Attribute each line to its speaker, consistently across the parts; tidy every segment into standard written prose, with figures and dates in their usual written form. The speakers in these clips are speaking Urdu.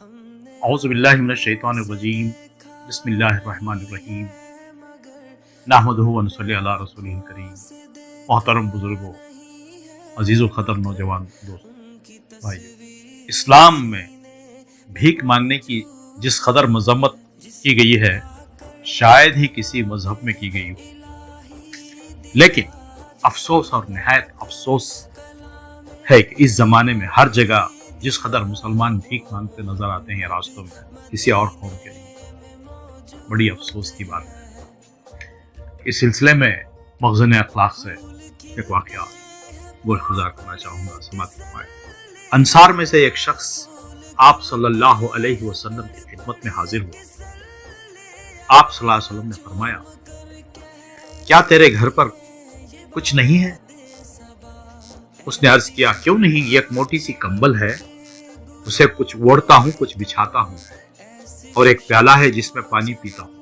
Speaker 1: اعوذ باللہ من الشیطان الرجیم بسم اللہ الرحمن الرحیم نحمدہ و نصلی علی رسولہ الکریم۔ محترم بزرگوں، عزیز و خطر نوجوان دوست بھائی، اسلام میں بھیک مانگنے کی جس قدر مذمت کی گئی ہے شاید ہی کسی مذہب میں کی گئی ہو، لیکن افسوس اور نہایت افسوس ہے کہ اس زمانے میں ہر جگہ جس قدر مسلمان بھیک مانگتے نظر آتے ہیں راستوں میں، کسی اور قوم کے نہیں۔ بڑی افسوس کی بات ہے۔ اس سلسلے میں مخزن اخلاق سے ایک واقعہ گزار کرنا چاہوں گا، سماعت فرمائیں۔ انصار میں سے ایک شخص آپ صلی اللہ علیہ وسلم کی خدمت میں حاضر ہوا۔ آپ صلی اللہ علیہ وسلم نے فرمایا، کیا تیرے گھر پر کچھ نہیں ہے؟ اس نے عرض کیا، کیوں نہیں، یہ ایک موٹی سی کمبل ہے، اسے کچھ اوڑھتا ہوں، کچھ بچھاتا ہوں، اور ایک پیالہ ہے جس میں پانی پیتا ہوں۔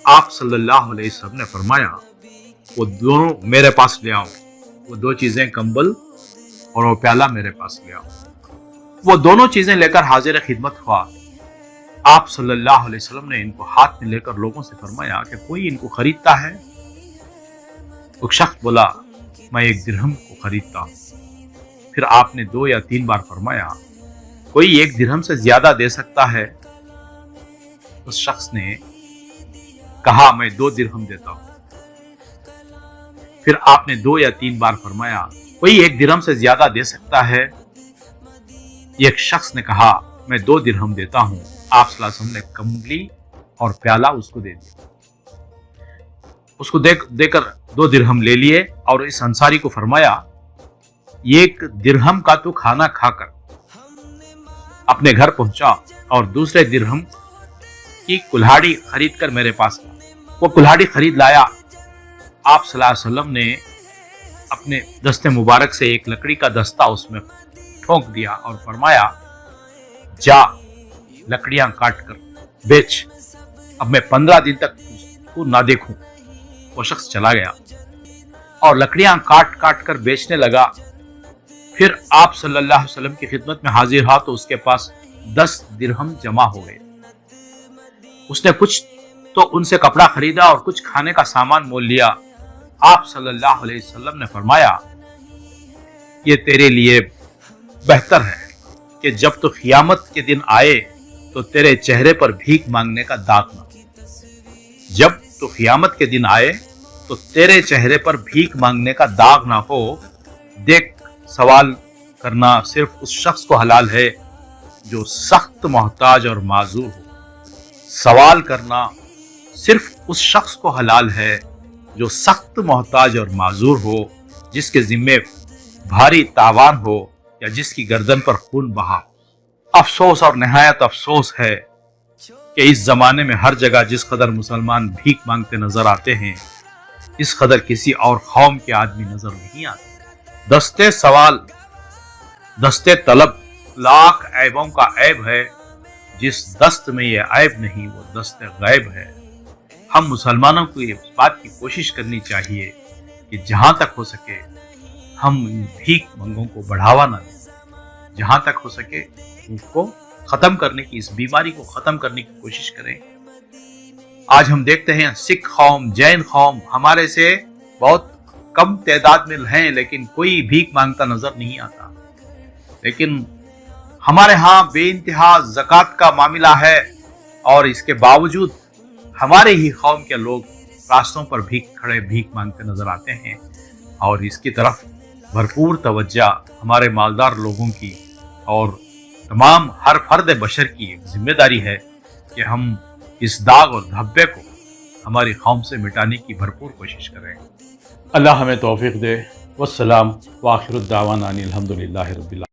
Speaker 1: آپ صلی اللہ علیہ وسلم نے فرمایا، وہ دونوں میرے پاس لے آؤ، وہ دو چیزیں، کمبل اور وہ پیالہ میرے پاس لے آؤ۔ وہ دونوں چیزیں لے کر حاضر خدمت ہوا۔ آپ صلی اللہ علیہ وسلم نے ان کو ہاتھ میں لے کر لوگوں سے فرمایا کہ کوئی ان کو خریدتا ہے؟ ایک شخص بولا، میں 1 درہم کو خریدتا ہوں۔ پھر آپ نے 2 یا 3 بار فرمایا، کوئی 1 درہم سے زیادہ دے سکتا ہے؟ اس شخص نے کہا، میں 2 درہم دیتا ہوں۔ پھر آپ نے 2 یا 3 بار فرمایا، کوئی 1 درہم سے زیادہ دے سکتا ہے؟ ایک شخص نے کہا، میں 2 درہم دیتا ہوں۔ آپ صلی اللہ علیہ وسلم نے کمبلی اور پیالہ اس کو دے دیا۔ اس کو دے کر 2 درہم لے لیے اور اس انصاری کو فرمایا، 1 درہم کا تو کھانا کھا کر اپنے گھر پہنچا اور دوسرے درہم کی کلہاڑی خرید کر میرے پاس لا۔ وہ کلہاڑی خرید لایا۔ آپ صلی اللہ علیہ وسلم نے اپنے دستے مبارک سے ایک لکڑی کا دستہ اس میں ٹھونک دیا اور فرمایا، جا لکڑیاں کاٹ کر بیچ، اب میں 15 دن تک کو نہ دیکھوں۔ وہ شخص چلا گیا اور لکڑیاں کاٹ کر بیچنے لگا۔ پھر آپ صلی اللہ علیہ وسلم کی خدمت میں حاضر ہوا تو اس کے پاس 10 درہم جمع ہو گئے۔ اس نے کچھ تو ان سے کپڑا خریدا اور کچھ کھانے کا سامان مول لیا۔ آپ صلی اللہ علیہ وسلم نے فرمایا، یہ تیرے لیے بہتر ہے کہ جب تو قیامت کے دن آئے تو تیرے چہرے پر بھیک مانگنے کا داغ نہ ہو۔ جب تو قیامت کے دن آئے تو تیرے چہرے پر بھیک مانگنے کا داغ نہ ہو۔ دیکھ، سوال کرنا صرف اس شخص کو حلال ہے جو سخت محتاج اور معذور ہو۔ سوال کرنا صرف اس شخص کو حلال ہے جو سخت محتاج اور معذور ہو، جس کے ذمے بھاری تاوان ہو یا جس کی گردن پر خون بہا ہو۔ افسوس اور نہایت افسوس ہے کہ اس زمانے میں ہر جگہ جس قدر مسلمان بھیک مانگتے نظر آتے ہیں، اس قدر کسی اور قوم کے آدمی نظر نہیں آتے۔ دستے سوال، دستے طلب لاکھ عیبوں کا عیب ہے، جس دست میں یہ عیب نہیں وہ دست غیب ہے۔ ہم مسلمانوں کو اس بات کی کوشش کرنی چاہیے کہ جہاں تک ہو سکے ہم ان بھیک منگوں کو بڑھاوا نہ دیں، جہاں تک ہو سکے ان کو ختم کرنے کی، اس بیماری کو ختم کرنے کی کوشش کریں۔ آج ہم دیکھتے ہیں سکھ قوم، جین قوم ہمارے سے بہت کم تعداد میں ہیں، لیکن کوئی بھیک مانگتا نظر نہیں آتا۔ لیکن ہمارے ہاں بے انتہا زکوٰۃ کا معاملہ ہے، اور اس کے باوجود ہمارے ہی قوم کے لوگ راستوں پر بھیک مانگتے نظر آتے ہیں، اور اس کی طرف بھرپور توجہ ہمارے مالدار لوگوں کی اور تمام ہر فرد بشر کی ایک ذمہ داری ہے کہ ہم اس داغ اور دھبے کو ہماری قوم سے مٹانے کی بھرپور کوشش کریں۔ اللہ ہمیں توفیق دے۔ والسلام وآخر الدعوانا ان الحمدللہ رب العالمین۔